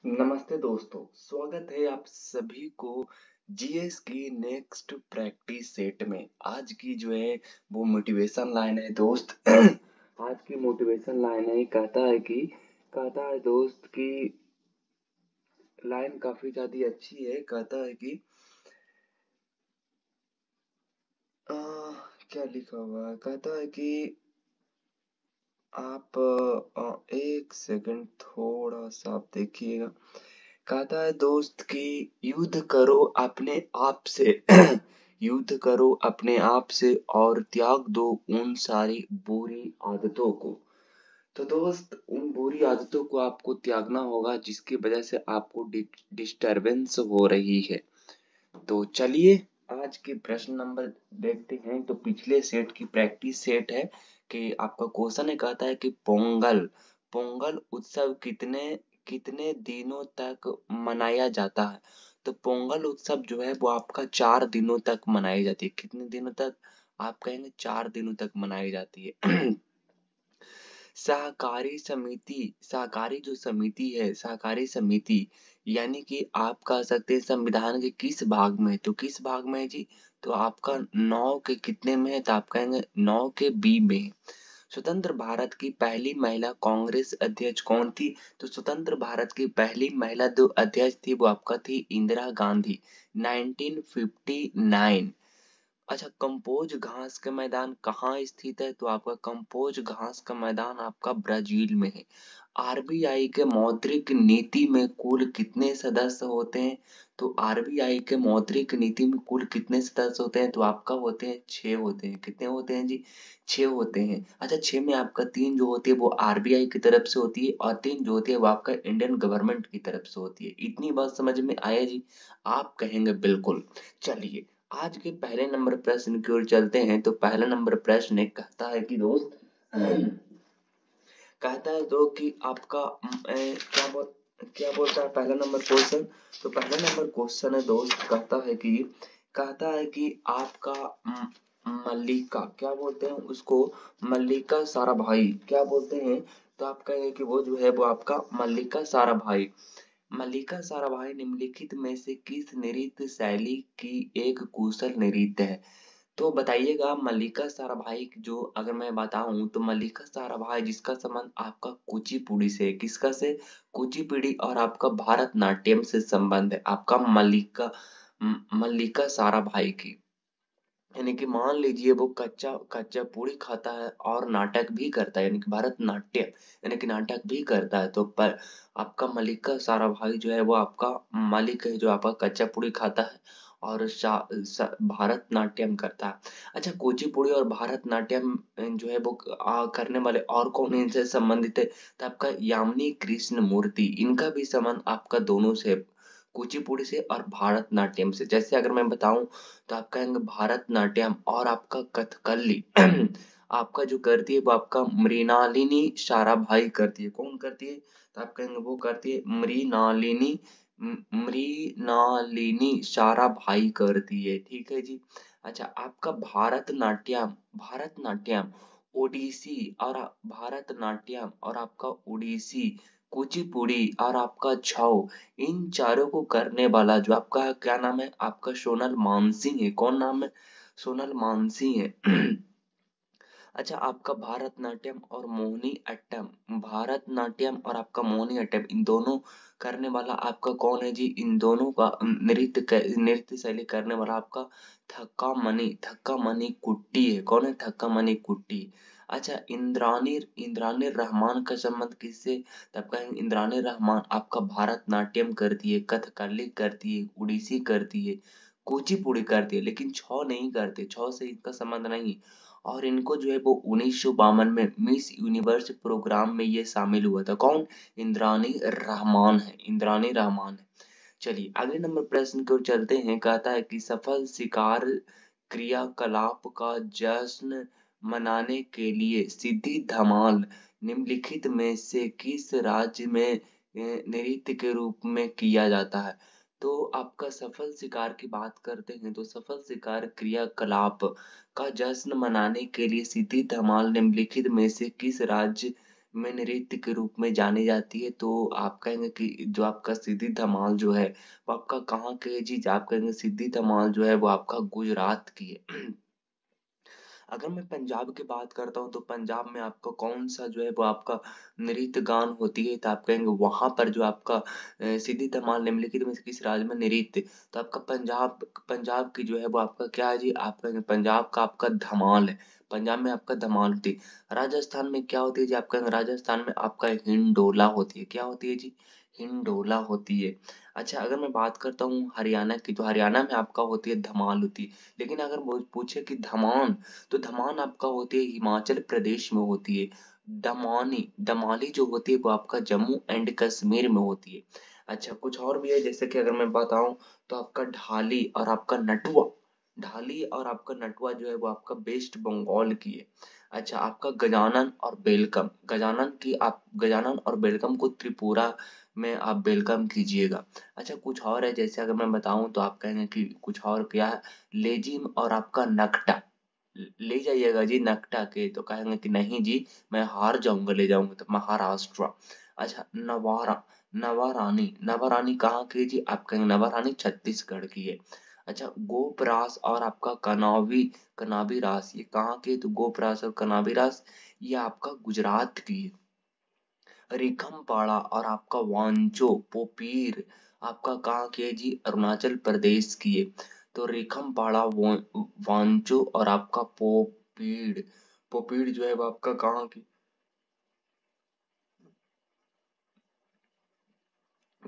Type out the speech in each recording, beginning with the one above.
नमस्ते दोस्तों, स्वागत है आप सभी को जीएस की नेक्स्ट प्रैक्टिस सेट में। आज की जो है वो मोटिवेशन लाइन है दोस्त। आज की मोटिवेशन लाइन है, कहता है दोस्त कि लाइन काफी ज्यादा अच्छी है। कहता है कि आ, क्या लिखा हुआ है, कहता है कि आप एक सेकंड थोड़ा सा आप देखिएगा। कहता है दोस्त कि युद्ध करो अपने आप से। युद्ध करो अपने आप से और त्याग दो उन सारी बुरी आदतों को। तो दोस्त, उन बुरी आदतों को आपको त्यागना होगा जिसकी वजह से आपको डिस्टरबेंस हो रही है। तो चलिए आज के प्रश्न नंबर देखते हैं। तो पिछले सेट की प्रैक्टिस सेट है कि आपका क्वेश्चन है, कहता है कि पोंगल पोंगल उत्सव कितने कितने दिनों तक मनाया जाता है। तो पोंगल उत्सव जो है वो आपका 4 दिनों तक मनाई जाती है। कितने दिनों तक? आप कहेंगे 4 दिनों तक मनाई जाती है। सहकारी जो समिति है, सहकारी समिति यानी कि आप कह सकते हैं संविधान के किस भाग में है? तो किस भाग में है जी? तो आपका 9 के कितने में है? तो आप कहेंगे 9 के बी में है। स्वतंत्र भारत की पहली महिला कांग्रेस अध्यक्ष कौन थी? तो स्वतंत्र भारत की पहली महिला जो अध्यक्ष थी वो आपका थी इंदिरा गांधी, 1959। अच्छा, कंपोज घास का मैदान कहाँ स्थित है? तो आपका कंपोज घास का मैदान आपका ब्राजील में है। आरबीआई के मौद्रिक नीति में कुल कितने सदस्य होते हैं? तो आरबीआई के मौद्रिक नीति में कुल कितने सदस्य होते हैं? तो आपका होते हैं 6 होते हैं। कितने होते हैं जी? 6 होते हैं। अच्छा, 6 में आपका 3 जो होती है वो आरबीआई की तरफ से होती है और 3 जो होती है वो आपका इंडियन गवर्नमेंट की तरफ से होती है। इतनी बात समझ में आया जी? आप कहेंगे बिल्कुल। चलिए आज के पहले नंबर प्रश्न की ओर चलते हैं। तो पहला नंबर प्रश्न कहता है कि दोस्त, कहता है तो कि आपका क्या बोलता है पहला नंबर क्वेश्चन? तो पहला नंबर क्वेश्चन है दोस्त, कहता है कि आपका मल्लिका, क्या बोलते हैं उसको? मल्लिका साराभाई, क्या बोलते हैं? तो आप कहेंगे कि वो जो है वो आपका मल्लिका साराभाई। मल्लिका साराभाई निम्नलिखित में से किस नृत्य शैली की एक कुशल नृत्य है? तो बताइएगा मल्लिका साराभाई जो अगर मैं बताऊं तो मल्लिका साराभाई जिसका संबंध आपका कुचिपुड़ी से है। किसका से? कुचिपुड़ी और आपका भारतनाट्यम से संबंध है आपका मल्लिका साराभाई की। यानी कि मान लीजिए वो कच्चा कच्चा पूड़ी खाता है और नाटक भी करता है, यानी कि भरतनाट्यम यानी कि नाटक भी करता है। तो पर आपका मल्लिका साराभाई जो है वो आपका मालिक है जो आपका कच्चा पूड़ी खाता है और भरतनाट्यम करता है। अच्छा, कुचिपुड़ी और भरतनाट्यम जो है वो करने वाले और कौन इनसे संबंधित है? तो आपका यामिनी कृष्ण मूर्ति, इनका भी संबंध आपका दोनों से, कुचिपुड़ी से और भरतनाट्यम से। जैसे अगर मैं बताऊं तो आप कहेंगे भरतनाट्यम और आपका कथकली आपका जो करती है वो आपका मृणालिनी साराभाई करती है। कौन करती है? तो आप कहेंगे वो करती है मृणालिनी साराभाई करती है। ठीक है जी। अच्छा, आपका भारतनाट्यम ओडिसी और भारतनाट्यम और आपका ओडिसी, कुचिपुड़ी और आपका छऊ, इन चारों को करने वाला जो आपका क्या नाम है? आपका सोनल मानसिंह है। कौन नाम है? सोनल मानसिंह है। अच्छा, आपका भारतनाट्यम और आपका मोहिनी अट्टम, इन दोनों करने वाला आपका कौन है जी? इन दोनों का नृत्य शैली करने वाला आपका थक्का मनी कुट्टी है। कौन है? थक्का मनी कुट्टी। अच्छा, इंद्रानी रहमान का संबंध किससे? तब कहेंगे इंद्रानी रहमान आपका भरतनाट्यम करती है, कथकली करती है, उड़ीसी करती है, कुचिपुड़ी करती है, लेकिन छौ नहीं करते, छौ से इसका संबंध नहीं। और इनको जो है वो 1952 में मिस यूनिवर्स प्रोग्राम में ये शामिल हुआ था। कौन? इंद्रानी रहमान है, इंद्रानी रहमान है। चलिए अगले नंबर प्रश्न की ओर चलते हैं। कहता है कि सफल शिकार क्रियाकलाप का जश्न मनाने के लिए सिद्धि धमाल निम्नलिखित में से किस राज्य में नृत्य के रूप में किया जाता है? तो आपका सफल शिकार की बात करते हैं तो सफल शिकार क्रियाकलाप का जश्न मनाने के लिए सिद्धि धमाल निम्नलिखित में से किस राज्य में नृत्य के रूप में जानी जाती है, तो आप कहेंगे कि जो आपका सिद्धि धमाल जो है वो आपका कहाँ की है जी? आप कहेंगे सिद्धि धमाल जो है वो आपका गुजरात की है। अगर मैं पंजाब की बात करता हूँ तो पंजाब में आपका कौन सा जो है वो आपका नृत्य गान होती है, तो आप कहेंगे वहां पर जो आपका सिद्धि धमाल निम्नलिखित में से किस राज्य में नृत्य, तो आपका पंजाब पंजाब की जो है वो आपका क्या है जी? आप कहेंगे पंजाब का आपका धमाल है, पंजाब में आपका धमाल होती है। राजस्थान में क्या होती है जी? आप कहेंगे राजस्थान में आपका हिंडोला होती है। क्या होती है जी? हिंडोला होती है। अच्छा, अगर मैं बात करता हूँ हरियाणा की, तो हरियाणा में आपका होती है धमाल होती है। लेकिन अगर वो पूछे कि धमान, तो धमान आपका होती है हिमाचल प्रदेश में होती है। दमानी दमाली जो होती है वो आपका जम्मू एंड कश्मीर में होती है। अच्छा, कुछ और भी है, जैसे कि अगर मैं बताऊं तो आपका ढाली और आपका नटुआ, ढाली और आपका नटुआ जो है वो आपका वेस्ट बंगाल की है। अच्छा, आपका गजानन और बेलकम, गजानन और बेलकम को त्रिपुरा में आप वेलकम कीजिएगा। अच्छा, कुछ और है, जैसे अगर मैं बताऊं तो आप कहेंगे कि कुछ और क्या है, लेजिम और आपका नकटा, ले जाइएगा जी नकटा के, तो कहेंगे कि नहीं जी मैं हार जाऊंगा, ले जाऊंगा तो महाराष्ट्र। अच्छा, नवारा नवारानी, नवारानी कहाँ की है जी? आप कहेंगे नवारानी छत्तीसगढ़ की है। अच्छा, गोपरास और आपका कनावी कनावी रास, ये कहाँ के? तो गोपरास और कनावी रास ये आपका गुजरात की है। रिखमपाड़ा और आपका वांचो पोपीर आपका कहाँ की है जी? अरुणाचल प्रदेश की है। तो रिखमपाड़ा वांचो और आपका पोपीड़, पोपीड़ जो है वो आपका कहाँ की?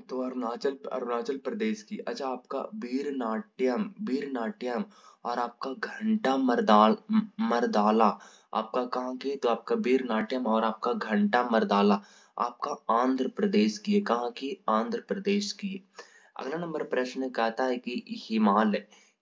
तो अरुणाचल अरुणाचल प्रदेश की। अच्छा, आपका वीर नाट्यम और आपका घंटा मर्दाला आपका कहाँ की? तो आपका वीर नाट्यम और आपका घंटा मर्दाला आपका आंध्र प्रदेश की है। कहाँ की? आंध्र प्रदेश की है। अगला नंबर प्रश्न कहता है कि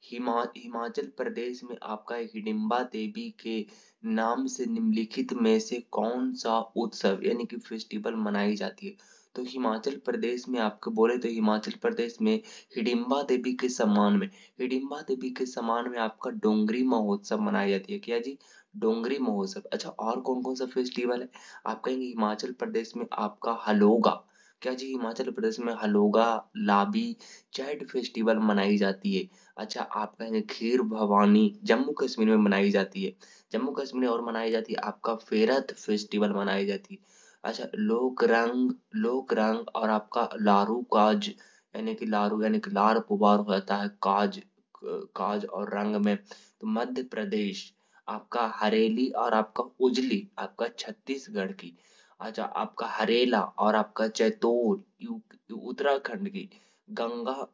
हिमाचल प्रदेश में आपका हिडिंबा देवी के नाम से निम्नलिखित में से कौन सा उत्सव यानी कि फेस्टिवल मनाई जाती है? तो हिमाचल प्रदेश में आपको बोले तो हिमाचल प्रदेश में हिडिंबा देवी के सम्मान में, हिडिंबा देवी के सम्मान में आपका डोंगरी महोत्सव मनाई जाती है। क्या जी? डोंगरी महोत्सव। अच्छा, और कौन कौन सा फेस्टिवल है? आप कहेंगे हिमाचल प्रदेश में आपका हलोगा, क्या जी? हिमाचल प्रदेश में हलोगा लाबी चैट फेस्टिवल मनाई जाती है। अच्छा, आप कहेंगे खीर भवानी जम्मू कश्मीर में मनाई जाती है, जम्मू कश्मीर में और मनाई जाती है आपका फेरत फेस्टिवल मनाई जाती है। अच्छा, लोक रंग और आपका लारू काज यानी कि लारू यानी कि लार पुबार होता है काज, काज और रंग में, तो मध्य प्रदेश आपका हरेली और आपका उजली आपका छत्तीसगढ़ की। अच्छा, आपका हरेला और आपका चैतोर उत्तराखंड की। गंगा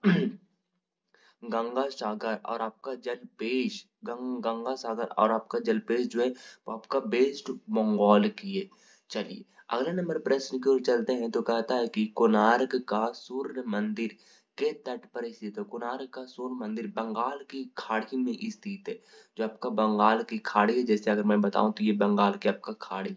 गंगा सागर और आपका जलपेश गंगा सागर और आपका जलपेश जो है वो आपका वेस्ट बंगाल की है। चलिए, अगले नंबर प्रश्न की ओर चलते हैं, तो कहता है कि कोणार्क का सूर्य मंदिर के तट पर स्थित है। कोणार्क का सूर्य मंदिर बंगाल की खाड़ी में स्थित है। जो आपका बंगाल की खाड़ी है, जैसे अगर मैं बताऊं तो ये बंगाल की आपका खाड़ी।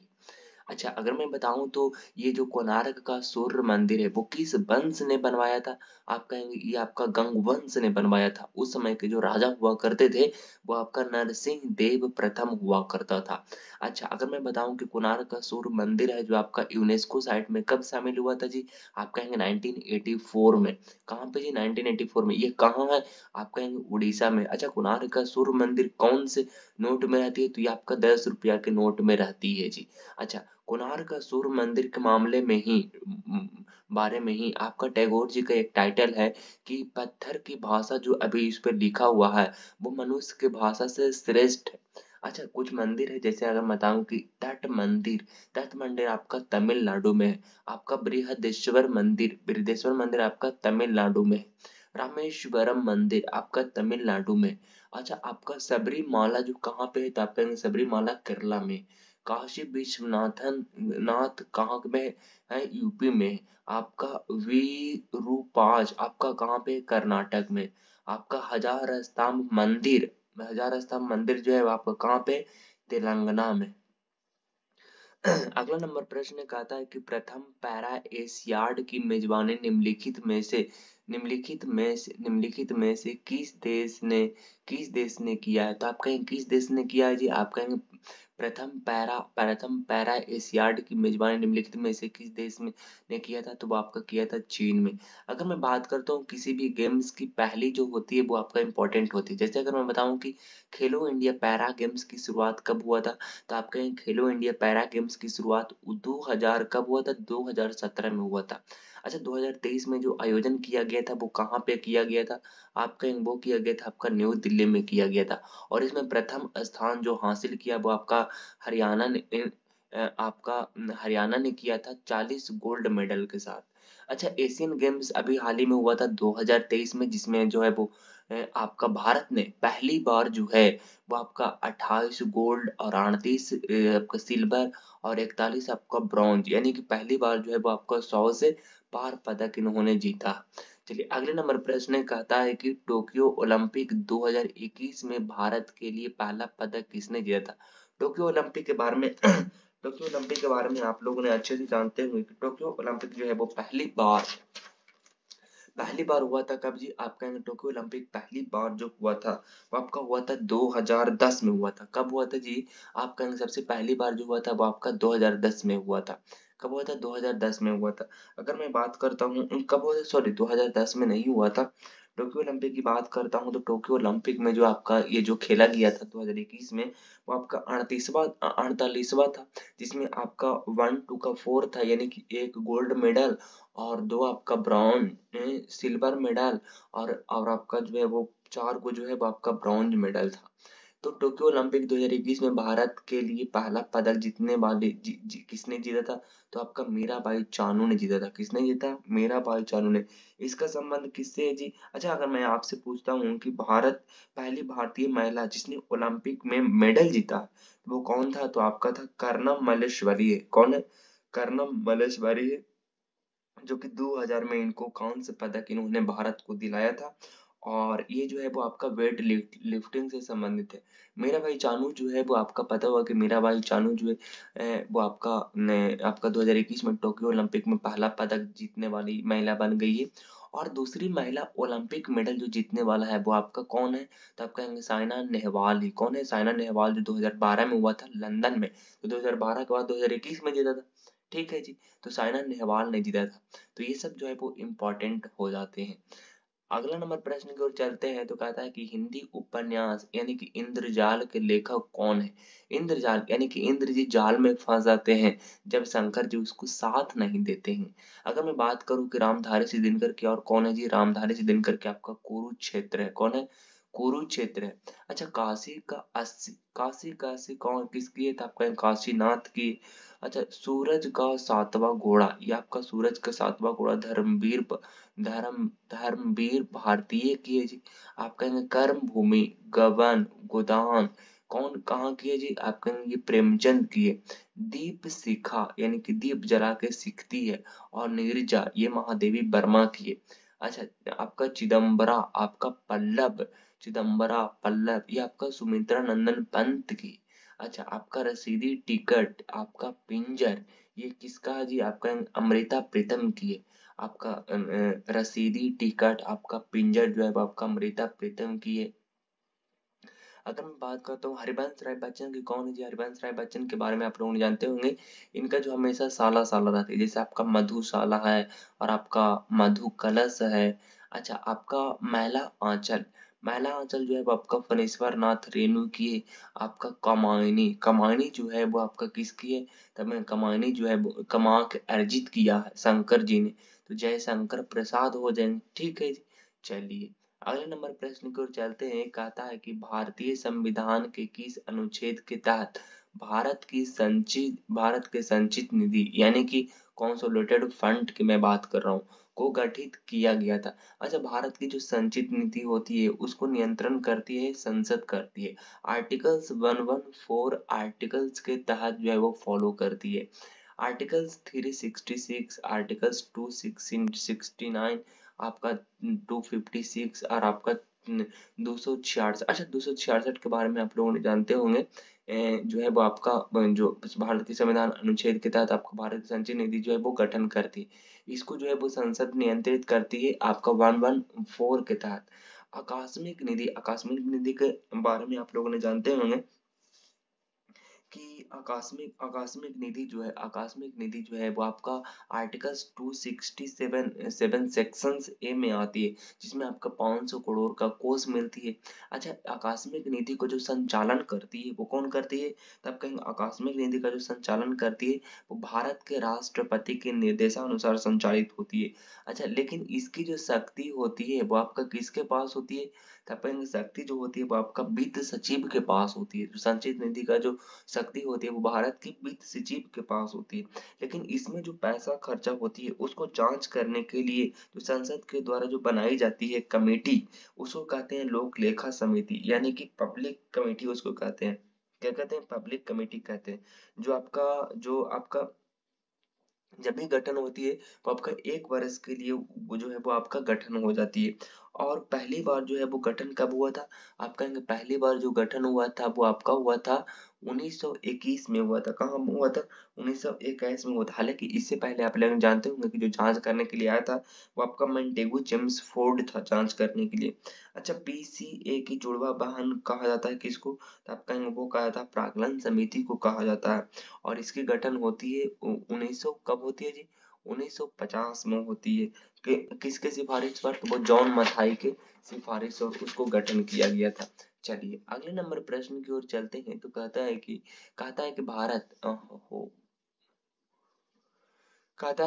अच्छा, अगर मैं बताऊं तो ये जो कोणार्क का सूर्य मंदिर है वो किस वंश ने बनवाया था? आप कहेंगे ये आपका गंग वंश ने बनवाया था। उस समय के जो राजा हुआ करते थे वो आपका नरसिंह देव प्रथम हुआ करता था। अच्छा, अगर मैं बताऊं कि कोणार्क का सूर्य मंदिर है जो आपका यूनेस्को साइट में कब शामिल हुआ था जी? आप कहेंगे 1984 में। कहाँ पे जी? 1984 में। ये कहाँ है? आप कहेंगे उड़ीसा में। अच्छा, कोणार्क का सूर्य मंदिर कौन से नोट में रहती है? तो ये आपका 10 रुपया के नोट में रहती है जी। अच्छा, कोणार्क का सूर्य मंदिर के मामले में ही बारे में ही आपका टैगोर जी का एक टाइटल है कि पत्थर की भाषा जो अभी इस पे लिखा हुआ है वो मनुष्य की भाषा से श्रेष्ठ है। अच्छा, कुछ मंदिर है, जैसे अगर मैं बताऊं कि तट मंदिर आपका तमिलनाडु में है। आपका बृहदेश्वर मंदिर आपका तमिलनाडु में है। रामेश्वरम मंदिर आपका तमिलनाडु में। अच्छा, आपका सबरीमाला जो कहाँ पे है? तो आप कहेंगे सबरीमाला केरला में। काशी विश्वनाथन नाथ कहाँ में है? यूपी में। आपका विरूपाज आपका कहाँ पे? कर्नाटक में। आपका हजार स्तंभ मंदिर जो है वो आपका कहाँ पे? तेलंगाना में। अगला नंबर प्रश्न कहता है कि प्रथम पैरा एशियाड की मेजबानी निम्नलिखित में से किस देश ने किया है? तो आप कहेंगे किस देश ने किया है जी? आप कहेंगे प्रथम पैरा एशियाड की मेजबानी निम्नलिखित में से किस देश में ने किया था? तो वो आपका किया था चीन में। अगर मैं बात करता हूँ किसी भी गेम्स की पहली जो होती है वो आपका इम्पोर्टेंट होती है। जैसे अगर मैं बताऊं कि खेलो इंडिया पैरा गेम्स की शुरुआत कब हुआ था? तो आप कहेंगे खेलो इंडिया पैरा गेम्स की शुरुआत 2000 कब हुआ था? 2017 में हुआ था। अच्छा, 2023 में जो आयोजन किया गया था वो कहाँ पे किया गया था? आप कहेंगे वो किया गया था आपका न्यू दिल्ली में किया गया था। और इसमें प्रथम स्थान जो हासिल किया वो आपका हरियाणा ने हरियाणा ने किया था 40 गोल्ड मेडल के साथ। अच्छा, एशियन गेम्स अभी हाल ही में हुआ था 2023 में, जिसमें जो है वो आपका भारत ने पहली बार जो है वो आपका 28 गोल्ड और 38 आपका सिल्वर और 41 आपका ब्रॉन्ज, यानी कि पहली बार जो है वो आपका 100 से पार पदक इन्होंने जीता। चलिए अगले नंबर प्रश्न कहता है कि टोक्यो ओलंपिक 2021 में भारत के लिए पहला पदक किसने जीता था? टोक्यो ओलंपिक के बारे में टोक्यो ओलंपिक के बारे में आप लोगों ने अच्छे से जानते होंगे कि टोक्यो ओलंपिक जो है वो पहली बार हुआ था कब जी? आप कहेंगे टोक्यो ओलंपिक पहली बार जो हुआ था वो आपका हुआ था 2010 में हुआ था। कब हुआ था जी? आप कहेंगे सबसे पहली बार जो हुआ था वो आपका 2010 में हुआ था। कब हुआ था? 2010 में हुआ था। अगर मैं बात करता हूँ कब हुआ था, सॉरी 2010 में नहीं हुआ था। टोक्यो ओलंपिक की बात करता हूँ तो टोक्यो ओलंपिक में जो आपका ये जो खेला गया था 2021 में वो आपका 48वां था, जिसमें आपका 1 2 का 4 था, यानी कि एक गोल्ड मेडल और 2 आपका ब्रॉन्ज सिल्वर मेडल और आपका जो है वो 4 को जो है वो आपका ब्रॉन्ज मेडल था। तो टोक्यो ओलंपिक 2021 में भारत के लिए पहला पदक जीतने वाले किसने जीता था? तो आपका मीराबाई चानू ने जीता था। किसने जीता? मीराबाई चानू ने। इसका संबंध किससे है जी? अच्छा, अगर मैं आपसे पूछता हूँ कि भारत पहली भारतीय महिला जिसने ओलंपिक में मेडल जीता वो कौन था? तो आपका था कर्णम मल्लेश्वरी। कौन है? कर्णम मल्लेश्वरी, जो कि 2000 में इनको कांस्य पदक इन्होंने भारत को दिलाया था। और ये जो है वो आपका लिफ्टिंग से संबंधित है। मीराबाई चानू जो है वो आपका पता होगा कि मीराबाई चानू जो है वो आपका 2021 में टोक्यो ओलंपिक में पहला पदक जीतने वाली महिला बन गई है। और दूसरी महिला ओलंपिक मेडल जो जीतने वाला है वो आपका कौन है? तो आप कहेंगे साइना नेहवाल ही। कौन है? साइना नेहवाल, जो 2012 में हुआ था लंदन में। तो 2012 के बाद 2021 में जीता था। ठीक है जी। तो साइना नेहवाल ने जीता था। तो ये सब जो है वो इम्पोर्टेंट हो जाते हैं। अगला नंबर प्रश्न की ओर चलते हैं तो कहता है कि हिंदी उपन्यास यानी कि इंद्रजाल के लेखक कौन है? इंद्रजाल यानी कि इंद्र जी जाल में फंस जाते हैं जब शंकर जी उसको साथ नहीं देते हैं। अगर मैं बात करूं कि रामधारी सिंह दिनकर की, और कौन है जी? रामधारी सिंह दिनकर के आपका कुरुक्षेत्र है। कौन है? कुरुक्षेत्र है। अच्छा, काशी कौन किसकी है? तो आपका काशीनाथ की। अच्छा, सूरज का सातवां घोड़ा, ये आपका सूरज का सातवां घोड़ा धर्मवीर भारतीय की है जी। आप कहेंगे कर्म भूमि गबन गोदान कौन कहाँ की है जी? आप कहेंगे ये प्रेमचंद की है। दीप शिखा यानी कि दीप जला के सिखती है। और नीरजा ये महादेवी वर्मा की है। अच्छा, आपका चिदम्बरा पल्लव ये आपका सुमित्रा नंदन पंत की। अच्छा, आपका रसीदी टिकट आपका पिंजर ये किसका है जी? आपका अमृता प्रीतम की है। आपका रसीदी टिकट आपका पिंजर जो है वो आपका अमृता प्रीतम की है। अगर मैं बात करता हूँ हरिवंश राय बच्चन की, कौन है जी? हरिवंश राय बच्चन के बारे में आप लोग जानते होंगे। इनका जो हमेशा साला साला रहती है, जैसे आपका मधुशाला है और आपका मधु कलश है। अच्छा, आपका मैला आंचल जो है वो आपका फणीश्वर नाथ रेणु की है। आपका कमायनी जो है वो आपका किसकी है? तब मैं कमायनी जो है वो कमा के अर्जित किया है शंकर जी ने। तो जय शंकर प्रसाद हो जाएंगे। ठीक है जी। चलिए अगले नंबर प्रश्न की ओर चलते हैं। कहता है कि भारतीय संविधान के किस अनुच्छेद के तहत भारत के संचित निधि यानी कि कंसोलिडेटेड फंड की मैं बात कर रहा हूँ को गठित किया गया था? अच्छा, भारत की जो संचित नीति होती है उसको नियंत्रण करती है संसद करती है। आर्टिकल्स 114 आर्टिकल्स के तहत जो है वो फॉलो करती है। आर्टिकल्स 366 आर्टिकल्स 269 आपका 256 और आपका 266। अच्छा, 266 के बारे में आप लोगों ने जानते होंगे। जो है वो आपका जो भारतीय संविधान अनुच्छेद के तहत आपका भारत संचय निधि जो है वो गठन करती है। इसको जो है वो संसद नियंत्रित करती है आपका 114 के तहत। आकस्मिक निधि के बारे में आप लोगों ने जानते होंगे कि आकस्मिक निधि जो है वो आपका आर्टिकल्स 267 सेक्शंस ए में आती है, जिसमें आपका 500 करोड़ का कोष मिलती है। अच्छा, आकस्मिक निधि को जो संचालन करती है वो कौन करती है? तब कहेंगे आकस्मिक निधि का जो संचालन करती है वो भारत के राष्ट्रपति के निर्देशानुसार संचालित होती है। अच्छा, लेकिन इसकी जो शक्ति होती है वो आपका किसके पास होती है? तब कहेंगे शक्ति जो होती है वो आपका वित्त सचिव के पास होती है। जो संचित निधि का जो शक्ति होती है वो भारत की वित्त सचिव के पास होती है। लेकिन इसमें जो पैसा खर्चा होती है उसको जांच करने के लिए जो संसद के द्वारा जो बनाई जाती है कमेटी, उसको कहते हैं लोक लेखा समिति, यानी कि पब्लिक कमेटी उसको कहते हैं। क्या कहते हैं? पब्लिक कमेटी कहते हैं। जो आपका जब भी गठन होती है तो आपका 1 वर्ष के लिए वो जो है वो आपका गठन हो जाती है। और पहली बार जो है वो गठन कब हुआ था? आप कहेंगे पहली बार जो गठन हुआ था वो आपका हुआ था 1921 में हुआ था। कहाँ हुआ था? 1921 में हुआ था। हालांकि इससे पहले आप लोग जानते होंगे कि जो जांच करने के लिए आया था वो आपका मोंटेगू जेम्स फोर्ड था जांच करने के लिए। अच्छा, पीसीए की जुड़वा बहन कहा जाता है किसको? तो आप कहेंगे वो कहा जाता है प्राक्कलन समिति को कहा जाता है। और इसकी गठन होती है 1900 कब होती है जी? 1950 में होती है। किसके सिफारिश पर? तो वो जॉन मथाई के सिफारिश और उसको गठन किया गया था। चलिए अगले नंबर प्रश्न की ओर चलते हैं। तो कहता है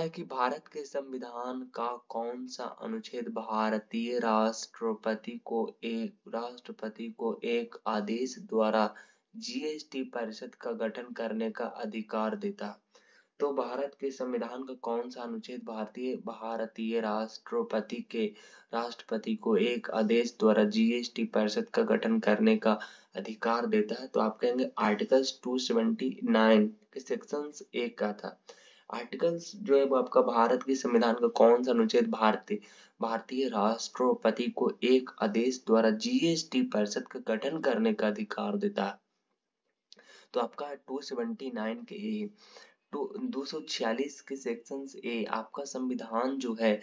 कि भारत के संविधान का कौन सा अनुच्छेद भारतीय राष्ट्रपति को एक आदेश द्वारा जीएसटी परिषद का गठन करने का अधिकार देता है? तो भारत के संविधान का कौन सा अनुच्छेद भारतीय राष्ट्रपति को एक आदेश द्वारा जीएसटी परिषद का गठन करने का अधिकार देता है? तो आप कहेंगे आर्टिकल्स 279 के सेक्शन ए का था। आर्टिकल्स जो है वो आपका भारत के संविधान का कौन सा अनुच्छेद भारतीय राष्ट्रपति को एक आदेश द्वारा जीएसटी परिषद का गठन करने का अधिकार देता है? तो आपका 279 के ए। तो 246 के सेक्शन ए आपका संविधान जो है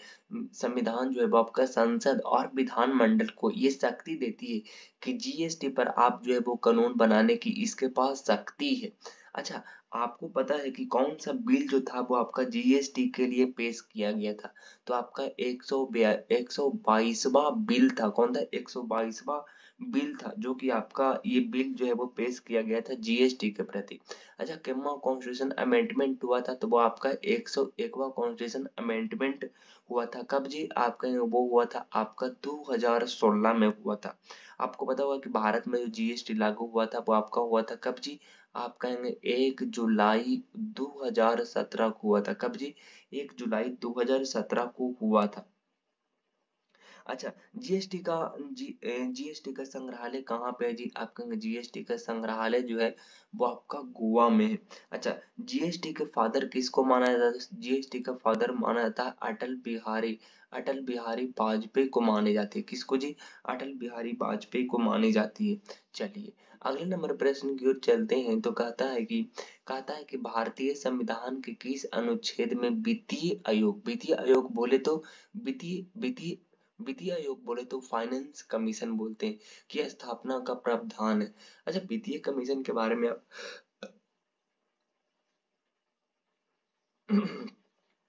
वो आपका संसद और विधानमंडल को ये शक्ति देती है कि जीएसटी पर आप जो है वो कानून बनाने की इसके पास शक्ति है। अच्छा, आपको पता है कि कौन सा बिल जो था वो आपका जीएसटी के लिए पेश किया गया था? तो आपका 122वां बिल था। कौन था? 122वां बिल था, जो कि आपका ये बिल जो है वो पेश किया गया था जीएसटी के प्रति। अच्छा, कितना कॉन्स्टिट्यूशन अमेंडमेंट हुआ था? तो वो आपका 101वां कॉन्स्टिट्यूशन अमेंडमेंट हुआ था। कब जी? आपका वो हुआ था आपका 2016 में हुआ था। आपको पता होगा कि भारत में जो जीएसटी लागू हुआ था वो आपका हुआ था कब जी? आप कहेंगे 1 जुलाई 2017 को हुआ था। कब जी? 1 जुलाई 2017 को हुआ था। अच्छा, जीएसटी का संग्रहालय कहाँ पे है जी? आप कहेंगे जीएसटी का संग्रहालय जो है वो आपका गोवा में है। अच्छा, जीएसटी के फादर किसको माना जाता है? जीएसटी का फादर माना जाता है अटल बिहारी वाजपेयी को माने जाती है। किसको जी? अटल बिहारी वाजपेयी को मानी जाती है। चलिए अगले नंबर प्रश्न की ओर चलते हैं। तो कहता है कि भारतीय संविधान के किस अनुच्छेद में वित्तीय आयोग बोले तो वित्तीय वित्तीय वित्तीय आयोग बोले तो फाइनेंस कमीशन बोलते हैं कि स्थापना का प्रावधान है। अच्छा, वित्तीय कमीशन के बारे में आप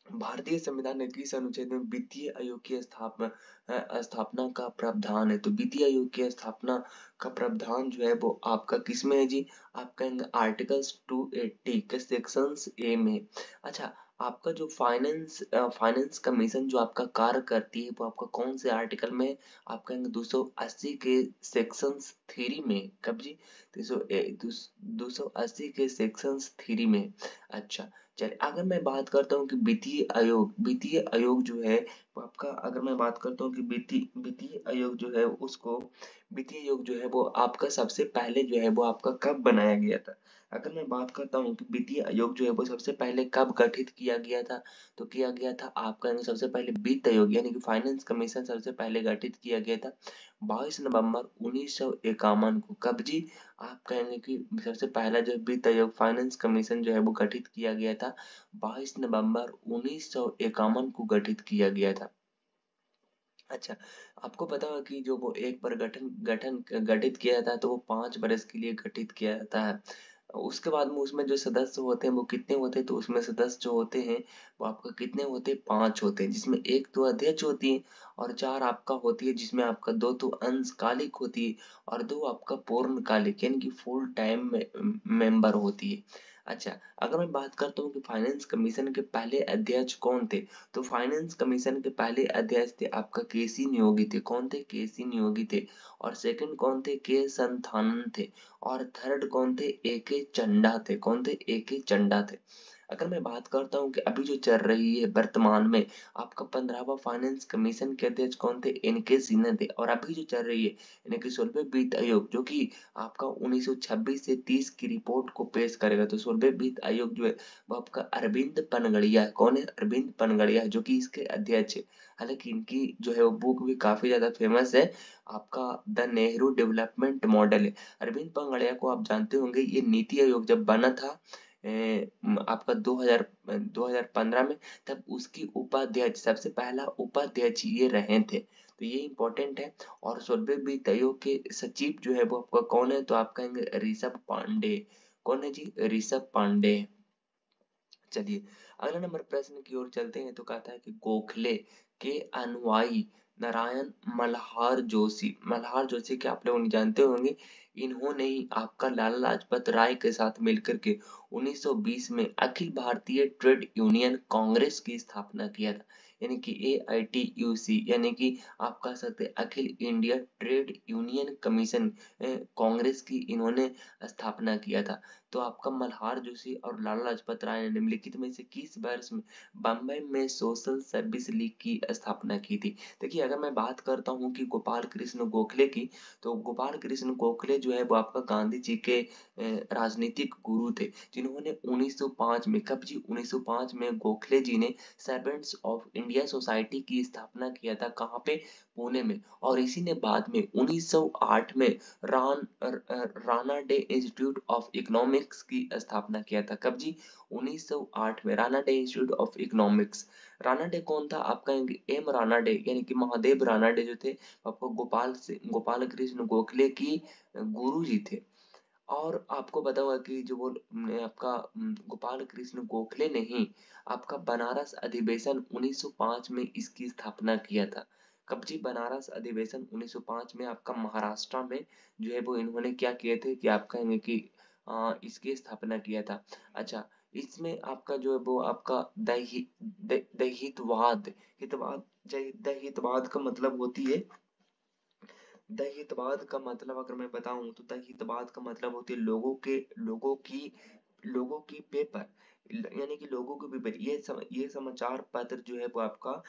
भारतीय संविधान के किस अनुच्छेद में वित्तीय आयोग की स्थापना का प्रावधान है? तो वित्तीय आयोग की स्थापना का प्रावधान जो है वो आपका किसमें है जी? आप कहेंगे आर्टिकल्स 280 के सेक्शन ए में। अच्छा, आपका जो फाइनेंस कमीशन जो आपका कार्य करती है वो आपका कौन से आर्टिकल में? आप कहेंगे 280 के सेक्शन 3 में। कब जी? 280 के सेक्शन 3 में। अच्छा, चलिए अगर मैं बात करता हूँ कि वित्तीय आयोग जो है वो आपका, अगर मैं बात करता हूँ कि वित्तीय आयोग जो है उसको वित्तीय योग जो है वो आपका सबसे पहले जो है वो आपका कब बनाया गया था? अगर मैं बात करता हूँ कि वित्तीय आयोग जो है वो सबसे पहले कब गठित किया गया था, तो किया गया था आपका सबसे पहले वित्त आयोग यानी कि फाइनेंस कमीशन सबसे पहले गठित किया गया था 22 नवंबर 1951 को। कब जी? आप कहेंगे कि सबसे पहला जो वित्त आयोग फाइनेंस कमीशन जो है वो गठित किया गया था 22 नवंबर 1951 को गठित किया गया था। अच्छा, आपको पता होगा कि जो वो एक बार गठन गठन गठित किया जाता है तो वो 5 वर्ष के लिए गठित किया जाता है। उसके बाद में उसमें जो सदस्य होते हैं वो कितने होते हैं, तो उसमें सदस्य जो होते हैं वो आपका कितने होते हैं, 5 होते हैं, जिसमें 1 तो अध्यक्ष होती है और 4 आपका होती है, जिसमें आपका 2 तो अंशकालिक होती है और 2 आपका पूर्णकालिक यानी कि फुल टाइम मेंबर होती है। अच्छा, अगर मैं बात करता हूँ कि फाइनेंस कमीशन के पहले अध्यक्ष कौन थे, तो फाइनेंस कमीशन के पहले अध्यक्ष थे आपका केसी नियोगी थे। कौन थे? केसी नियोगी थे। और सेकंड कौन थे? के संथानन थे। और थर्ड कौन थे? ए के चंडा थे। कौन थे? ए के चंडा थे। अगर मैं बात करता हूँ कि अभी जो चल रही है वर्तमान में आपका 15वां फाइनेंस कमीशन के अध्यक्ष कौन थे? एन के सिन्हा थे। और अभी जो चल रही है यानी कि 16वें वित्त आयोग जो कि आपका 1926 से 30 की रिपोर्ट को पेश करेगा, तो 16वें वित्त आयोग जो है वो आपका अरविंद पनगड़िया है। कौन है? अरविंद पनगड़िया जो कि इसके अध्यक्ष है। हालांकि इनकी जो है वो बुक भी काफी ज्यादा फेमस है, आपका द नेहरू डेवलपमेंट मॉडल है। अरविंद पनगड़िया को आप जानते होंगे, ये नीति आयोग जब बना था आपका 2015 में, तब उसकी उपाध्यक्ष सबसे पहला उपाध्यक्ष ये रहे थे, तो ये इम्पोर्टेंट है। और 16वें वित्त आयोग के सचिव जो है वो आपका कौन है, तो आप कहेंगे ऋषभ पांडे। कौन है जी? ऋषभ पांडे। चलिए अगला नंबर प्रश्न की ओर चलते हैं, तो कहता है कि गोखले के अनुयायी नारायण मल्हार जोशी के आप लोग जानते होंगे, इन्होंने ही आपका लाला लाजपत राय के साथ मिलकर के 1920 में अखिल भारतीय ट्रेड यूनियन कांग्रेस की स्थापना किया था, यानी कि AITUC, यानी कि आप कह सकते हैं अखिल India trade union commission Congress की इन्होंने स्थापना किया था। तो आपका मल्हार जोशी और लाला लाजपत राय ने निम्नलिखित में से किस वर्ष में बम्बई में सोशल सर्विस लीग की स्थापना की थी? देखिए अगर मैं बात करता हूँ कि गोपाल कृष्ण गोखले की, तो गोपाल कृष्ण गोखले जो है वो आपका गांधी जी के राजनीतिक गुरु थे, जिन्होंने 1905 में, कब जी? 1905 में गोखले जी ने सर्वेंट्स ऑफ इंडिया सोसाइटी की स्थापना किया था। कहाँ पे? पुणे में। और इसी ने बाद में 1908 में Rana day institute of economics की स्थापना किया था। कब जी? 1908 में Rana day institute of economics. Rana day कौन था? आप कहेंगे एम राणा डे, यानी कि महादेव राणा डे जो थे आपको गोपाल कृष्ण गोखले की गुरु जी थे। और आपको पता होगा कि जो वो आपका गोपाल कृष्ण गोखले ने ही आपका बनारस अधिवेशन 1905 में इसकी स्थापना किया था। कब जी? बनारस अधिवेशन 1905 में आपका महाराष्ट्र में जो है वो इन्होंने क्या किए थे कि आप कहेंगे कि इसकी स्थापना किया था। अच्छा, इसमें आपका जो है वो आपका दहितवाद हितवाद दहितवाद का मतलब होती है, दहितवाद का मतलब अगर मैं बताऊं तो दहितवाद का मतलब होती है लोगों की पेपर, यानी कि लोगों के पेपर। ये समाचार पत्र जो है वो आपका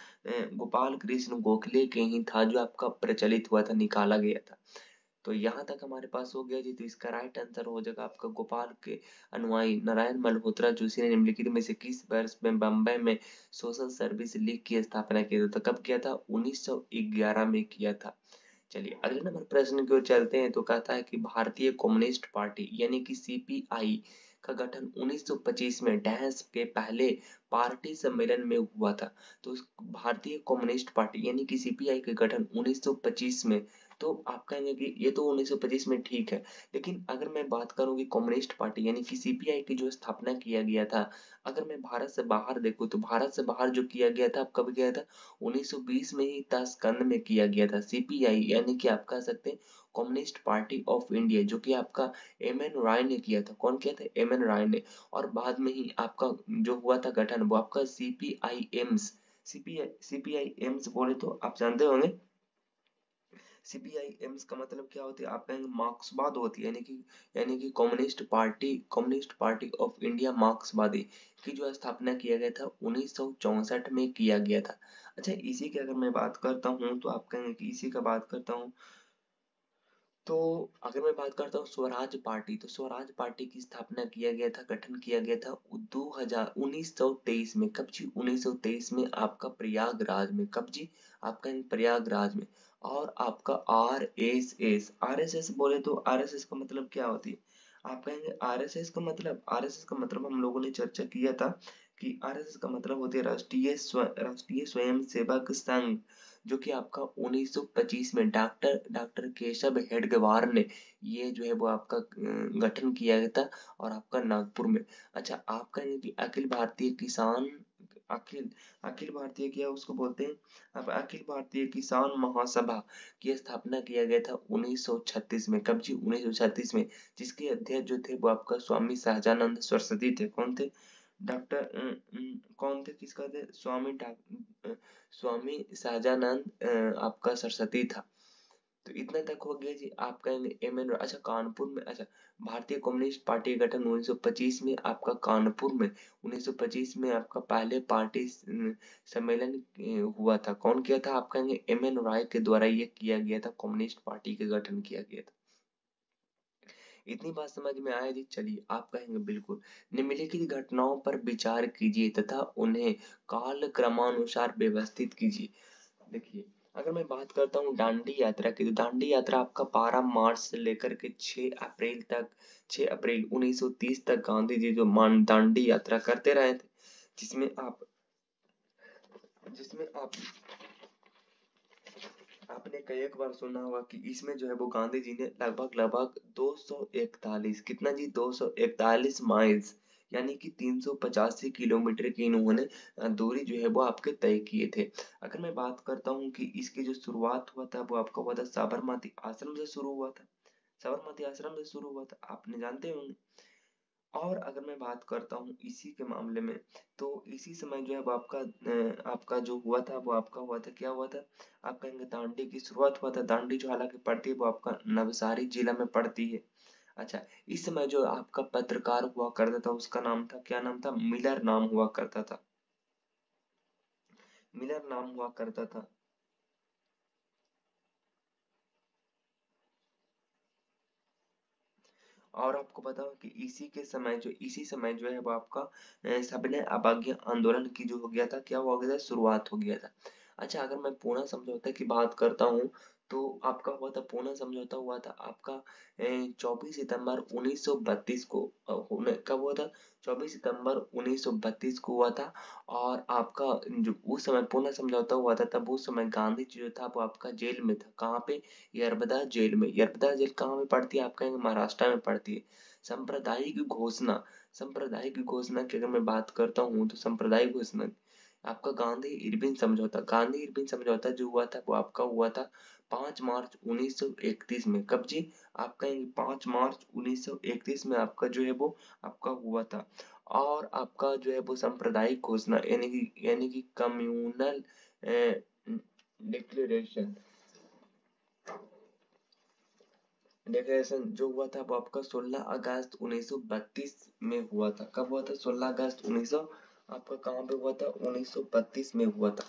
गोपाल कृष्ण गोखले के ही था, जो आपका प्रचलित हुआ था, निकाला गया था। तो यहाँ तक हमारे पास हो गया जी। तो इसका राइट आंसर हो जाएगा आपका गोपाल के अनुयायी नारायण मल्होत्रा जोशी ने निम्नलिखित में से किस वर्ष में बम्बई में सोशल सर्विस लीग की स्थापना की थी? तो कब किया था? 1911 में किया था। चलिए अगले नंबर प्रश्न की ओर चलते हैं, तो कहता है कि भारतीय कम्युनिस्ट पार्टी यानी कि CPI का गठन 1925 में डैश के पहले पार्टी सम्मेलन में हुआ था। तो भारतीय कम्युनिस्ट पार्टी यानी कि CPI के गठन 1925 में, तो आप कहेंगे कि ये तो 1925 में ठीक है, लेकिन अगर मैं बात करूं कि कम्युनिस्ट पार्टी यानी कि CPI की जो स्थापना किया गया था, अगर मैं भारत से बाहर देखूं तो भारत से बाहर जो किया गया था कब किया था? 1920 में ही ताशकंद में किया गया था। CPI यानी कि आप कह सकते हैं कम्युनिस्ट पार्टी ऑफ इंडिया, जो कि आपका MN राय ने किया था। कौन किया था? MN राय ने। और बाद में ही आपका जो हुआ था गठन वो आपका CPI एम्स बोले तो आप जानते होंगे CPI एम्स का मतलब क्या होती है? आप कहेंगे मार्क्सवाद होती है, यानी कि कम्युनिस्ट पार्टी ऑफ इंडिया मार्क्सवादी की जो स्थापना किया गया था 1964 में किया गया था। अच्छा, इसी की अगर मैं बात करता हूँ तो आप कहेंगे कि इसी का बात करता हूँ तो अगर मैं बात करता हूँ स्वराज पार्टी, तो स्वराज पार्टी की स्थापना किया गया था, गठन किया गया था 1923 में। कब जी? 1923 में आपका प्रयागराज में। कब जी? आपका प्रयागराज में। और आपका आरएसएस, आरएसएस बोले तो आरएसएस का मतलब क्या होती है? आप कहेंगे आरएसएस का मतलब, आरएसएस का मतलब हम लोगों ने चर्चा किया था कि आरएसएस का मतलब होती है राष्ट्रीय स्वयंसेवक संघ, जो कि आपका 1925 में डॉक्टर डॉक्टर केशव हेडगेवार ने ये जो है वो आपका गठन किया गया था, और आपका नागपुर में। अच्छा, आप कहेंगे कि अखिल भारतीय किसान, अखिल अखिल भारतीय क्या उसको बोलते हैं? अब अखिल भारतीय किसान महासभा की स्थापना किया गया था 1936 में। कब जी? 1936 में। जिसके अध्यक्ष जो थे वो आपका स्वामी सहजानंद सरस्वती थे। कौन थे? डॉक्टर कौन थे? किसका थे? स्वामी सहजानंद आपका सरस्वती था। तो इतना तक हो गया जी। आपका एम एन, अच्छा कानपुर में, अच्छा भारतीय कम्युनिस्ट पार्टी का गठन 1925 में आपका कानपुर में, 1925 में आपका पहले पार्टी सम्मेलन हुआ था। कौन किया था? आप कहेंगे एम एन रॉय के द्वारा ये किया गया था, कम्युनिस्ट पार्टी का गठन किया गया था। इतनी बात समझ में आया जी? चलिए, आप कहेंगे बिल्कुल। निम्नलिखित घटनाओं पर विचार कीजिए तथा उन्हें काल क्रमानुसार व्यवस्थित कीजिए। देखिए, अगर मैं बात करता हूँ दांडी यात्रा की, तो दांडी यात्रा आपका 12 मार्च से लेकर के 6 अप्रैल तक, 6 अप्रैल 1930 तक गांधी जी जो मान दांडी यात्रा करते रहे थे, जिसमें आप जिसमें आप आपने कई एक बार सुना होगा कि इसमें जो है वो गांधी जी ने लगभग 241, कितना जी? 241 माइल्स, यानी कि 385 किलोमीटर की इन्होंने दूरी जो है वो आपके तय किए थे। अगर मैं बात करता हूँ कि इसकी जो शुरुआत हुआ था वो आपका हुआ था साबरमती आश्रम से शुरू हुआ था। साबरमती आश्रम से शुरू हुआ था, आपने जानते होंगे। और अगर मैं बात करता हूँ इसी के मामले में, तो इसी समय जो है वो आपका जो हुआ था वो आपका हुआ था, क्या हुआ था? आप कहेंगे दांडी की शुरुआत हुआ था। दांडी जो हालांकि पड़ती है वो आपका नवसारी जिला में पड़ती है। अच्छा, इस समय जो आपका पत्रकार हुआ करता था उसका नाम था, क्या नाम था? मिलर नाम हुआ करता था। मिलर नाम हुआ करता था। और आपको पता हो कि इसी समय जो है वो आपका सविनय अवज्ञा आंदोलन की जो हो गया था, क्या हो गया था? शुरुआत हो गया था। अच्छा, अगर मैं पूना समझौता की बात करता हूँ, तो आपका हुआ था पूना समझौता, हुआ था आपका 24 सितंबर 1932 को। कब हुआ था? 24 सितंबर 1932 को हुआ था। और आपका जो उस समय पूना समझौता हुआ था, तब उस समय गांधी जी जो था वो आपका जेल में था। कहाँ पे? यरबदा जेल में। यरबदा जेल कहाँ में पड़ती है? आपका महाराष्ट्र में पड़ती है। सांप्रदायिक घोषणा की अगर मैं बात करता हूँ, तो सांप्रदायिक घोषणा आपका गांधी इरविन समझौता जो हुआ था वो आपका हुआ था 5 मार्च 1931 में। कब जी? आपका 5 मार्च 1931 में आपका जो है वो आपका हुआ था। और आपका जो है वो सांप्रदायिक घोषणा यानी कि कम्युनल डिक्लेरेशन डिक्लेरेशन जो हुआ था वो आपका 16 अगस्त 1932 में हुआ था। कब हुआ था? 16 अगस्त 1900 आपका कहाँ पे हुआ था? 1932 में हुआ था।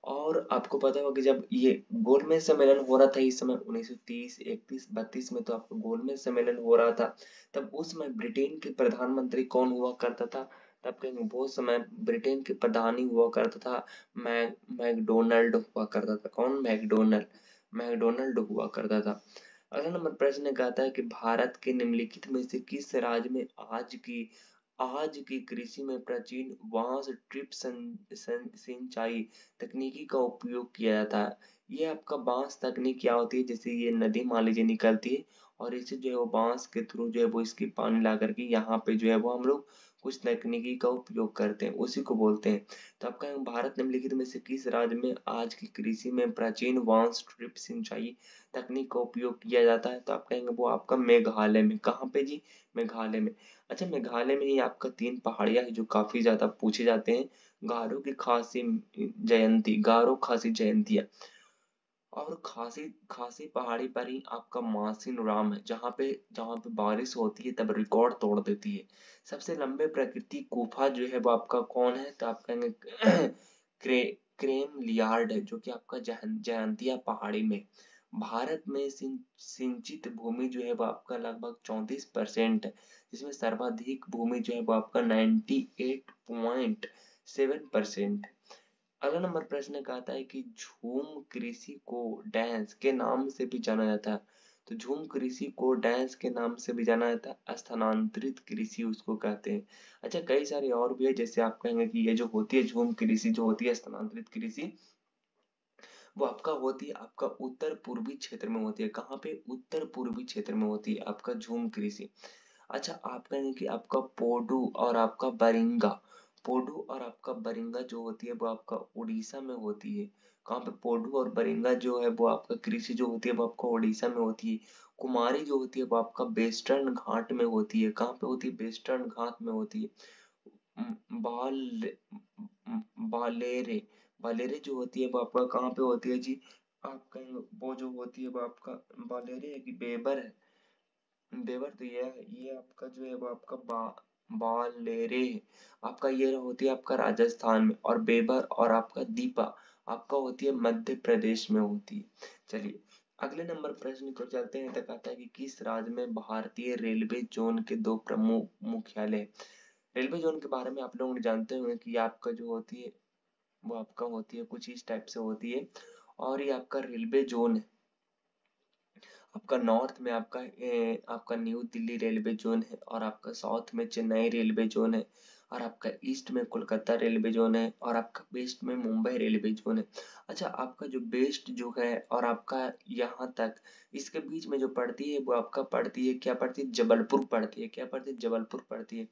और आपको पता होगा कि जब ये गोलमेज सम्मेलन हो रहा था इस समय 1930 31 32 में, तो आपका गोलमेज सम्मेलन हो रहा था, तब उस समय ब्रिटेन के प्रधानमंत्री कौन हुआ करता था? तब कहेंगे वो समय ब्रिटेन के प्रधानी हुआ करता था मैकडोनल्ड हुआ करता था। कौन? मैकडोनल्ड हुआ करता था। अगला नंबर प्रश्न कहता है कि भारत के निम्नलिखित में से किस राज्य में आज की कृषि में प्राचीन बांस ड्रिप सिंचाई तकनीकी का उपयोग किया जाता है? ये आपका बांस तकनीक क्या होती है? जैसे ये नदी मान लीजिए निकलती है, और इसे जो है वो बांस के थ्रू जो है वो इसकी पानी ला करके यहाँ पे जो है वो हम लोग कुछ तकनीकी का उपयोग करते हैं, उसी को बोलते हैं। तो आपका भारत निम्नलिखित में से किस राज्य में आज की कृषि में प्राचीन बांस ड्रिप सिंचाई तकनीक का उपयोग किया जाता है? तो आप कहेंगे वो आपका मेघालय में। कहाँ पे जी? मेघालय में। अच्छा, मेघालय में ही आपका 3 पहाड़ियाँ है जो काफी ज्यादा पूछे जाते हैं। गारो खासी जयंतिया, और खासी खासी पहाड़ी पर ही आपका मासिन राम है, जहाँ पे बारिश होती है तब रिकॉर्ड तोड़ देती है। सबसे लंबे प्रकृति गुफा जो है वो आपका कौन है? तो आप कहेंगे क्रे क्रेम लियार्ड है, जो कि आपका जयंतिया पहाड़ी में। भारत में सिंचित भूमि जो है वो आपका लगभग 34% है, जिसमें सर्वाधिक भूमि जो है वो आपका 98.7% है। अगला नंबर प्रश्न कहता है कि झूम कृषि को डैश के नाम से भी जाना जाता है। तो झूम कृषि को डैश के नाम से भी जाना जाता है, स्थानांतरित कृषि उसको कहते हैं। अच्छा, कई सारे और भी है, जैसे आप कहेंगे कि ये जो होती है झूम कृषि जो होती है स्थानांतरित कृषि, वो आपका होती है आपका उत्तर पूर्वी क्षेत्र में होती है। कहाँ पे? उत्तर पूर्वी क्षेत्र में होती है आपका झूम कृषि। अच्छा, आप कहेंगे कि आपका पोडू और आपका बरिंगा, पोडू और आपका बरिंगा जो होती है वो आपका उड़ीसा में होती है। कहाँ पे? पोडू और बरिंगा जो है वो आपका कृषि जो होती है वो आपका उड़ीसा में होती है। कुमारी जो होती है वो आपका वेस्टर्न घाट में होती है। कहाँ पे होती है? वेस्टर्न घाट में होती है। बाल बालेरे, बालेरे जो होती है वो आपका कहाँ पे होती है जी? आप कहेंगे वो जो होती है वो आपका बालेरे है कि बेबर है? बेबर तो ये आपका जो है वो आपका बालेरे है। आपका ये होती है आपका राजस्थान में, और बेबर और आपका दीपा आपका होती है मध्य प्रदेश में होती है। चलिए अगले नंबर प्रश्न को चलते हैं। तो कहता है कि किस राज्य में भारतीय रेलवे जोन के दो प्रमुख मुख्यालय? रेलवे जोन के बारे में आप लोग जानते होंगे कि आपका जो होती है वो आपका होती है कुछ इस टाइप से होती है। और ये आपका रेलवे जोन है, आपका नॉर्थ में आपका न्यू दिल्ली रेलवे जोन है, और आपका साउथ में चेन्नई रेलवे जोन है, और आपका ईस्ट में कोलकाता रेलवे जोन है, और आपका वेस्ट में मुंबई रेलवे जोन है। अच्छा, आपका जो वेस्ट जो है और आपका यहाँ तक इसके बीच में जो पड़ती है वो आपका पड़ती है, क्या पड़ती है? जबलपुर पड़ती है। क्या पड़ती है? जबलपुर पड़ती है।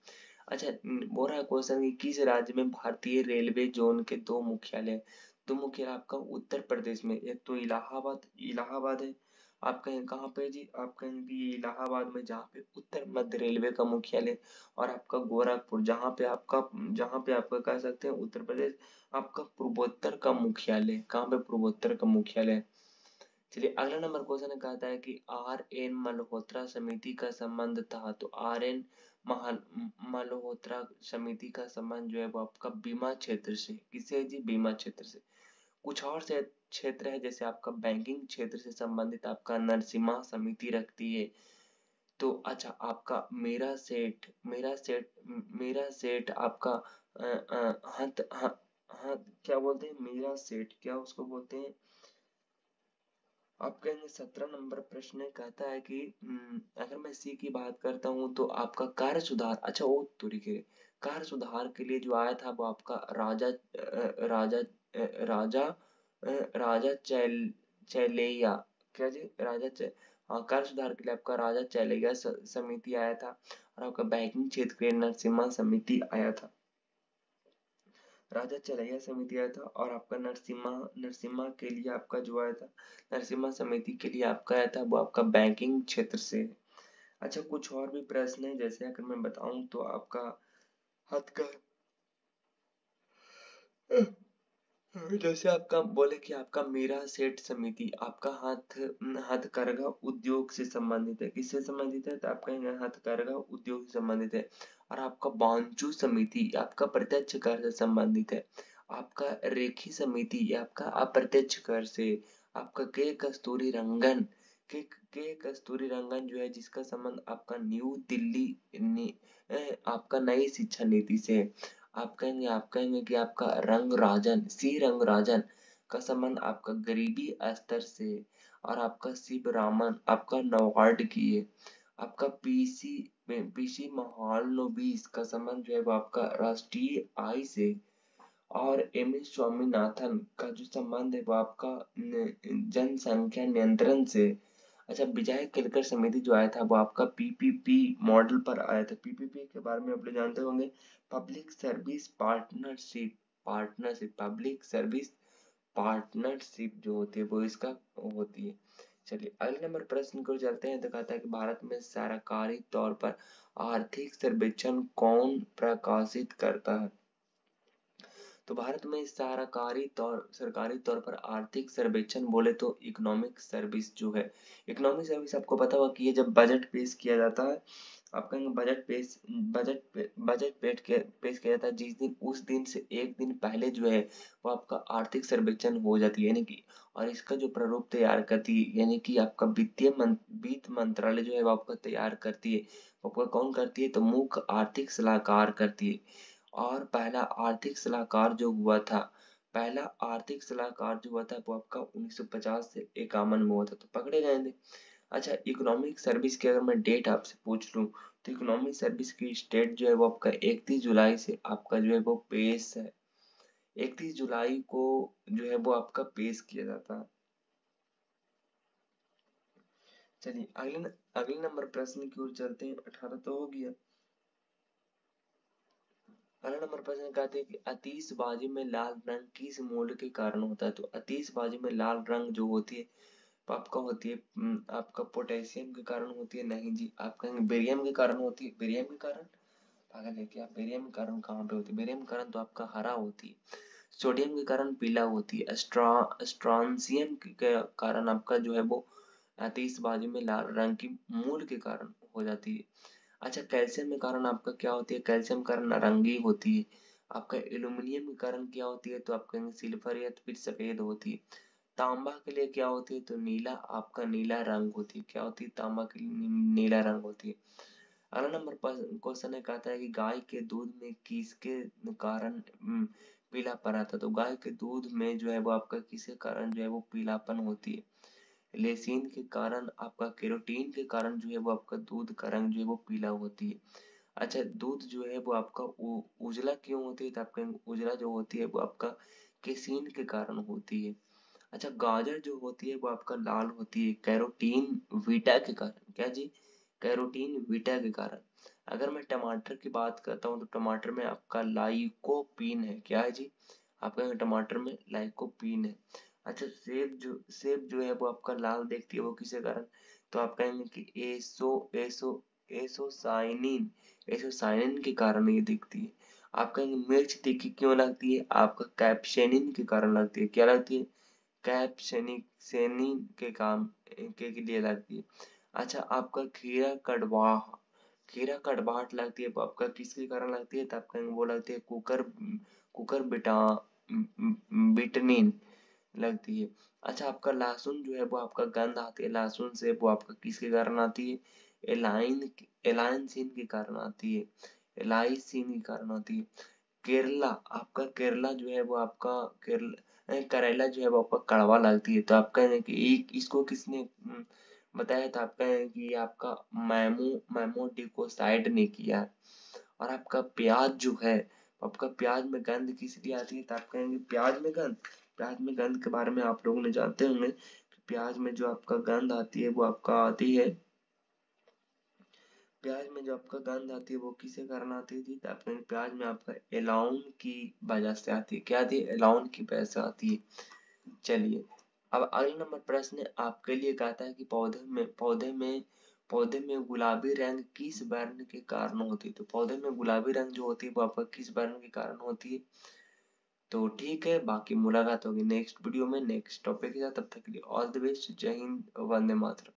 अच्छा, बोल रहा है क्वेश्चन कि किस राज्य में भारतीय रेलवे जोन के दो मुख्यालय हैं? दो मुख्यालय आपका उत्तर प्रदेश में, एक तो इलाहाबाद इलाहाबाद है। आप कहें कहाँ पे जी? आप कहें कि ये इलाहाबाद में, जहाँ पे उत्तर मध्य रेलवे का मुख्यालय, और आपका गोरखपुर जहाँ पे आपका कह सकते हैं उत्तर प्रदेश आपका पूर्वोत्तर का मुख्यालय। कहाँ पे? पूर्वोत्तर का मुख्यालय। चलिए अगला नंबर क्वेश्चन कहता है कि आर एन मल्होत्रा समिति का संबंध था। तो आर एन मल्होत्रा समिति का संबंध जो है वो आपका बीमा क्षेत्र से। किससे जी? बीमा क्षेत्र से। कुछ और से क्षेत्र है, जैसे आपका बैंकिंग क्षेत्र से संबंधित आपका नरसिम्हा समिति रखती है। तो अच्छा, आपका मेरा सेठ आपका हंत क्या बोलते हैं? मेरा सेठ क्या उसको बोलते हैं? आप कहेंगे 17 नंबर प्रश्न कहता है कि अगर मैं सी की बात करता हूँ तो आपका कार्य सुधार, अच्छा वो तरीके कार्य सुधार के लिए जो आया था वो आपका राजा राजा राजा चैलेया, क्या जी? हाँ, कार्य सुधार के लिए आपका राजा चैलेया समिति आया था, और आपका बैंकिंग क्षेत्र के लिए नरसिम्हा समिति आया था। राजा चरैया समिति आया था, और आपका नरसिम्हा नरसिम्हा के लिए आपका जो आया था, नरसिम्हा समिति के लिए आपका आया था वो आपका बैंकिंग क्षेत्र से है। अच्छा, कुछ और भी प्रश्न है, जैसे अगर मैं बताऊं तो आपका हथकर जैसे आपका बोले कि आपका मेरा सेठ समिति आपका हथकरघा उद्योग से संबंधित है। किससे संबंधित है? तो आपका हथकरघा उद्योग से संबंधित है। और आपका बांचू समिति आपका प्रत्यक्ष कर से संबंधित है। आपका रेखी समिति ये आपका अप्रत्यक्ष कर से। आपका के कस्तूरी रंगन जो है जिसका संबंध आपका न्यू दिल्ली आपका नई शिक्षा नीति से। आप कहेंगे कि आपका रंग राजन का संबंध आपका गरीबी स्तर से। और आपका शिव रामन आपका नवार्ड की है। आपका पीसी महालनोबिस का संबंध जो है वो आपका राष्ट्रीय आय से। और एम एस स्वामीनाथन का जो संबंध है वो आपका जनसंख्या नियंत्रण से। अच्छा, विजय केलकर समिति जो आया था वो आपका पीपीपी मॉडल पर आया था। पीपीपी के बारे में आप लोग जानते होंगे, पब्लिक सर्विस पार्टनरशिप जो होती है वो इसका होती है। चलिए अगले नंबर प्रश्न को चलते हैं। तो कहता है कि भारत में सरकारी तौर पर आर्थिक सर्वेक्षण कौन प्रकाशित करता है? तो भारत में सरकारी तौर पर आर्थिक सर्वेक्षण बोले तो इकोनॉमिक सर्विस जो है, इकोनॉमिक सर्विस आपको पता होगा कि ये जब बजट पेश किया जाता है आप कहेंगे बजट पेश किया जाता है जिस दिन, उस दिन से एक दिन पहले जो है वो आपका आर्थिक सर्वेक्षण हो जाती है, यानी कि और इसका जो प्रारूप तैयार करती है, यानी कि आपका वित्त मंत्रालय जो है वो आपका तैयार करती है। वो आपका कौन करती है? तो मुख्य आर्थिक सलाहकार करती है। और पहला आर्थिक सलाहकार जो हुआ था वो आपका 1950 से 51 में हुआ था, तो पकड़े गए थे। अच्छा, इकोनॉमिक सर्विस की अगर मैं डेट आपसे पूछ लूं, तो इकोनॉमिक सर्विस की डेट जो है वो आपका 31 जुलाई से आपका जो है वो पेश है। 31 जुलाई को जो है वो आपका पेश किया जाता है। चलिए अगले नंबर प्रश्न की ओर चलते हैं। 18 तो हो गया। अगला नंबर प्रश्न कहते हैं कि आतिशबाजी में लाल रंग किस मूल्य के कारण होता है? तो आतिशबाजी में लाल रंग जो होती है वो आपका होती है आपका पोटेशियम के कारण होती है। नहीं जी, आप कहेंगे बेरियम के कारण होती है। बेरियम के कारण? पागल है क्या? बेरियम के कारण कहाँ पे होती है? बेरियम के कारण तो आपका हरा होती है। सोडियम के कारण पीला होती है। स्ट्रॉन्सियम के कारण आपका जो है वो आतिशबाजी में लाल रंग की मूल के कारण हो जाती है। अच्छा, कैल्शियम के कारण आपका क्या होती है? कैल्शियम के कारण नारंगी होती है। आपका एल्यूमिनियम के कारण क्या होती है? तो आप कहेंगे सिल्वर या तो फिर सफेद होती है। तांबा के लिए क्या होती है? तो नीला, आपका नीला रंग होती है। क्या होती है? तांबा के लिए नीला रंग होती है। अगला नंबर क्वेश्चन है, कहता है कि गाय के दूध में किसके कारण पीलापन आता है? तो गाय के दूध में जो है वो आपका किसके कारण जो है वो पीलापन होती है? लेसिन के कारण, आपका केरोटीन के कारण जो है वो आपका दूध का रंग जो है वो पीला होती है। अच्छा, दूध जो है वो आपका उजला क्यों होती है? तो आप कहेंगे उजला जो होती है वो आपका केसीन के कारण होती है। अच्छा, गाजर जो होती है वो आपका लाल होती है कैरोटीन वीटा के कारण। क्या जी? कैरोटीन वीटा के कारण। अगर मैं टमाटर की बात करता हूँ तो टमाटर में आपका लाइकोपीन है। क्या है जी? आपका टमाटर में लाइकोपीन है। अच्छा, सेब जो है वो आपका लाल देखती है, वो किसके कारण? तो आप कहेंगे कि एसोसाइनिन एसोसाइनिन के कारण ये दिखती है। आप कहेंगे मिर्च तीखी क्यों लगती है? आपका कैप्सेनिन के कारण लगती है। क्या लगती है? कैप्सेनिन के काम के लिए लगती है। अच्छा, आपका खीरा कड़वाहट लगती है वो आपका किसके कारण लगती है? तो आप कहेंगे वो लगती है कुकर बिटनिन लगती है। अच्छा, आपका लहसुन जो है वो आपका गंध आती है लहसुन से, वो आपका किसके कारण आती है? एलाइन एलाइनसिन के कारण आती है। एलाइसिन के कारण आती है। केरला, आपका केरला जो है वो आपका करेला जो है वो आपका कड़वा लगती है। तो आप कहें कि एक इसको किसने बताया था? आप कहें कि ये आपका मेमोडिकोसाइड ने किया है। और आपका प्याज जो है, आपका प्याज में गंध किस लिए आती है? तो आप कहेंगे प्याज में गंध के बारे में आप लोगों ने जानते होंगे कि प्याज में जो आपका गंध आती है वो आपका आती है, प्याज में जो आपका गंध आती है वो किसके कारण आती थी? तो आपके प्याज में आपका एलाउन की वजह से आती है। क्या आती है? एलाउन की वजह से आती है। चलिए, अब अगला नंबर प्रश्न आपके लिए कहता है कि पौधे में गुलाबी रंग किस वर्ण के कारण होती है? तो पौधे में गुलाबी रंग जो होती है वो आपका किस वर्ण के कारण होती है? तो ठीक है, बाकी मुलाकात होगी नेक्स्ट वीडियो में नेक्स्ट टॉपिक के साथ। तब तक के लिए ऑल द बेस्ट। जय हिंद, वंदे मातरम।